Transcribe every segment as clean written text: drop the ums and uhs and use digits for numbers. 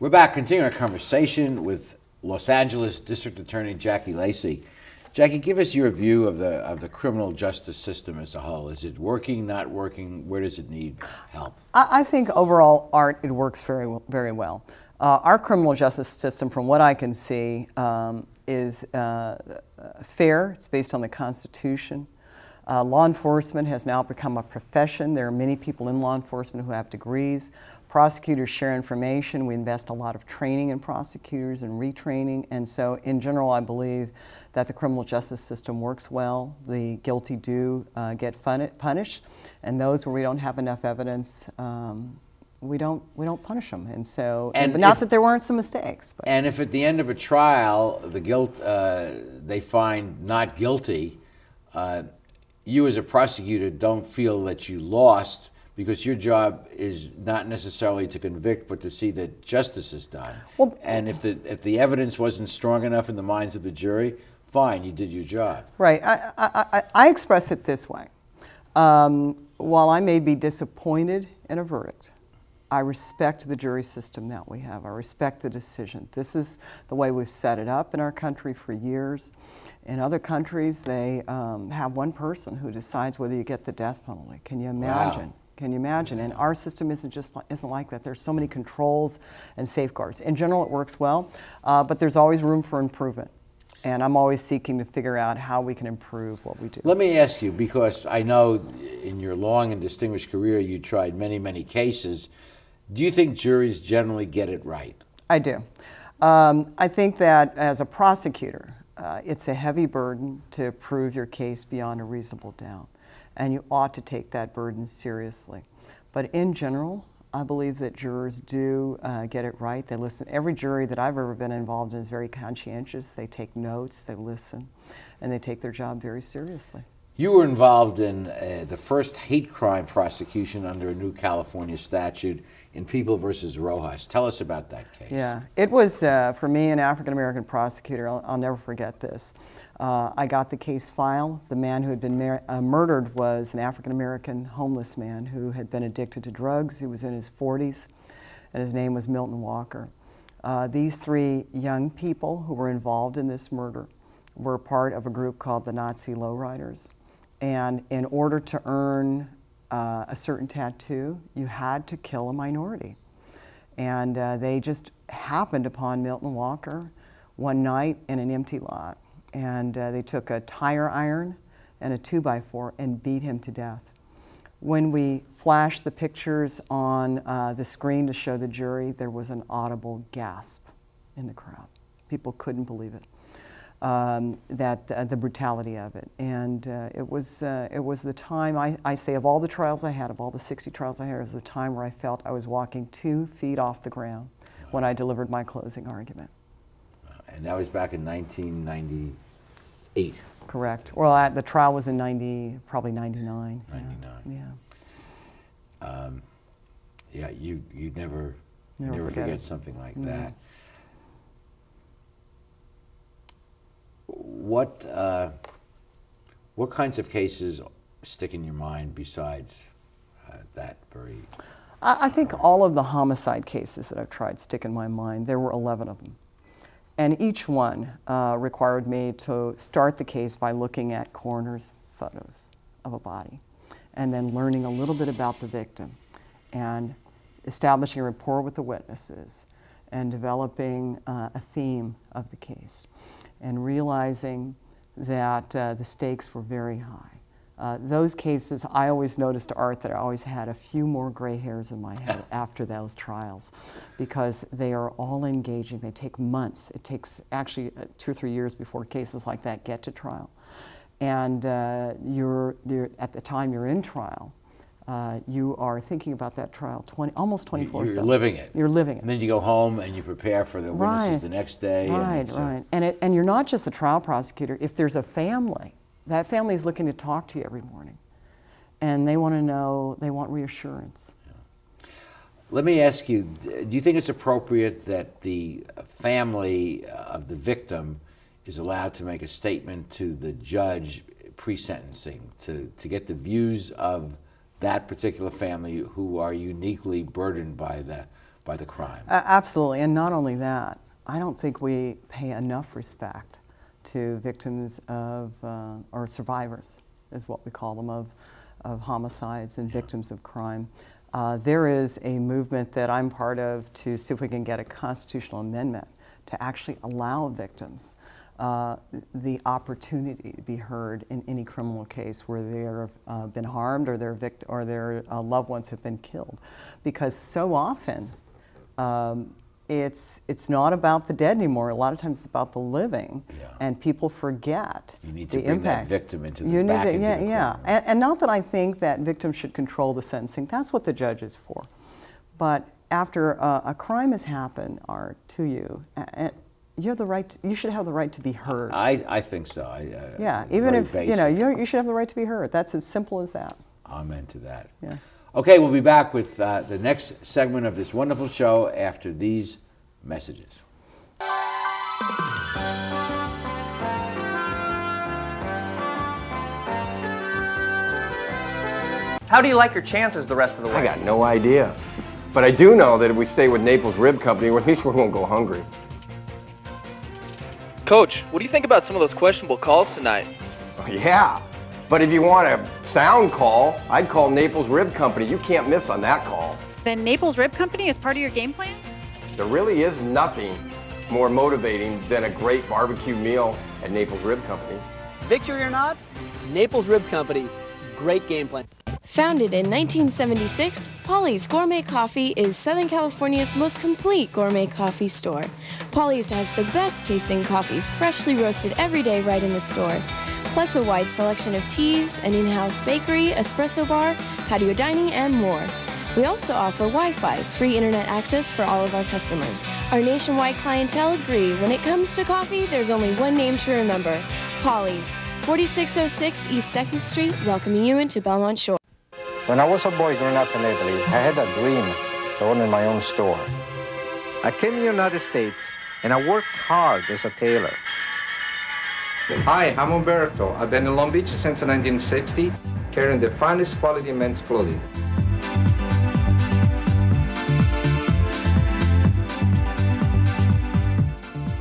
We're back continuing our conversation with Los Angeles District Attorney Jackie Lacey. Jackie, give us your view of the criminal justice system as a whole. Is it working, not working? Where does it need help? I think overall, Art, it works very well. Our criminal justice system, from what I can see, is fair. It's based on the Constitution. Law enforcement has now become a profession. There are many people in law enforcement who have degrees. Prosecutors share information. We invest a lot of training in prosecutors and retraining. And so, in general, I believe that the criminal justice system works well. The guilty do get punished, and those where we don't have enough evidence, we don't punish them. And so, but not that there weren't some mistakes. But. And if at the end of a trial, the guilt they find not guilty, you as a prosecutor don't feel that you lost, because your job is not necessarily to convict, but to see that justice is done. Well, and if the evidence wasn't strong enough in the minds of the jury, fine, you did your job. Right. I express it this way. While I may be disappointed in a verdict, I respect the jury system that we have. I respect the decision. This is the way we've set it up in our country for years. In other countries, they have one person who decides whether you get the death penalty. Can you imagine? Wow. Can you imagine? And our system isn't like that. There's so many controls and safeguards. In general, it works well, but there's always room for improvement. And I'm always seeking to figure out how we can improve what we do. Let me ask you, because I know in your long and distinguished career you tried many, many cases. Do you think juries generally get it right? I do. I think that as a prosecutor, it's a heavy burden to prove your case beyond a reasonable doubt. And you ought to take that burden seriously. But in general, I believe that jurors do get it right. They listen. Every jury that I've ever been involved in is very conscientious. They take notes, they listen, and they take their job very seriously. You were involved in the first hate crime prosecution under a new California statute in People versus Rojas. Tell us about that case. Yeah, it was, for me, an African-American prosecutor. I'll never forget this. I got the case file. The man who had been murdered was an African-American homeless man who had been addicted to drugs. He was in his 40s, and his name was Milton Walker. These three young people who were involved in this murder were part of a group called the Nazi Lowriders. And in order to earn a certain tattoo, you had to kill a minority. And they just happened upon Milton Walker one night in an empty lot. And they took a tire iron and a 2x4 and beat him to death. When we flashed the pictures on the screen to show the jury, there was an audible gasp in the crowd. People couldn't believe it. The brutality of it. And it was the time, I say, of all the trials I had, of all the 60 trials I had, it was the time where I felt I was walking 2 feet off the ground when I delivered my closing argument. And that was back in 1998. Correct. Well, the trial was in probably 99. 99. Yeah. Yeah, you'd never forget something like that. What kinds of cases stick in your mind besides that very? I think all of the homicide cases that I've tried stick in my mind. There were 11 of them. And each one required me to start the case by looking at coroner's photos of a body and then learning a little bit about the victim and establishing a rapport with the witnesses and developing a theme of the case and realizing that the stakes were very high. Those cases, I always noticed, Art, that I always had a few more gray hairs in my head after those trials because they are all engaging. They take months. It takes actually 2 or 3 years before cases like that get to trial. And you're at the time you're in trial, you are thinking about that trial almost 24/7. You're living it. You're living it. And then you go home and you prepare for the witnesses the next day. Right. And you're not just the trial prosecutor. If there's a family, that family is looking to talk to you every morning. And they want to know, they want reassurance. Yeah. Let me ask you, do you think it's appropriate that the family of the victim is allowed to make a statement to the judge pre-sentencing to get the views of that particular family who are uniquely burdened by by the crime. Absolutely, and not only that, I don't think we pay enough respect to victims of, or survivors, is what we call them, of homicides and victims of crime. There is a movement that I'm part of to see if we can get a constitutional amendment to actually allow victims the opportunity to be heard in any criminal case where they've been harmed or their loved ones have been killed. Because so often, it's not about the dead anymore. A lot of times it's about the living, and people forget You need the to bring impact. that victim into the back into the courtroom. And not that I think that victims should control the sentencing. That's what the judge is for. But after a crime has happened, Art, to you, you have the right. You should have the right to be heard. I think so. Yeah, even if you know, you should have the right to be heard. That's as simple as that. Amen to that. Yeah. Okay, we'll be back with the next segment of this wonderful show after these messages. How do you like your chances the rest of the way? I got no idea. But I do know that if we stay with Naples Rib Company, at least we won't go hungry. Coach, what do you think about some of those questionable calls tonight? Yeah, but if you want a sound call, I'd call Naples Rib Company. You can't miss on that call. Then Naples Rib Company is part of your game plan? There really is nothing more motivating than a great barbecue meal at Naples Rib Company. Victory or not, Naples Rib Company, great game plan. Founded in 1976, Paulies Gourmet Coffee is Southern California's most complete gourmet coffee store. Paulies has the best tasting coffee, freshly roasted every day right in the store, plus a wide selection of teas, an in-house bakery, espresso bar, patio dining, and more. We also offer Wi-Fi, free internet access for all of our customers. Our nationwide clientele agree when it comes to coffee, there's only one name to remember, Paulies, 4606 East 2nd Street, welcoming you into Belmont Shore. When I was a boy growing up in Italy, I had a dream to own my own store. I came to the United States and I worked hard as a tailor. Hi, I'm Umbrato. I've been in Long Beach since 1960, carrying the finest quality men's clothing.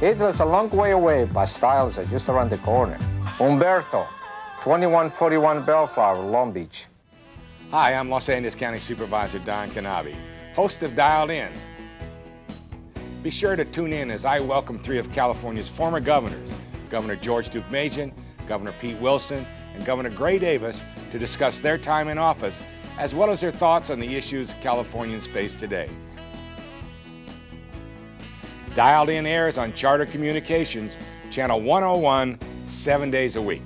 Italy's a long way away, but styles are just around the corner. Umbrato, 2141 Bellflower, Long Beach. Hi, I'm Los Angeles County Supervisor Don Canabi, host of Dialed In. Be sure to tune in as I welcome three of California's former governors, Governor George Duke Majan, Governor Pete Wilson, and Governor Gray Davis, to discuss their time in office, as well as their thoughts on the issues Californians face today. Dialed In airs on Charter Communications, Channel 101, 7 days a week.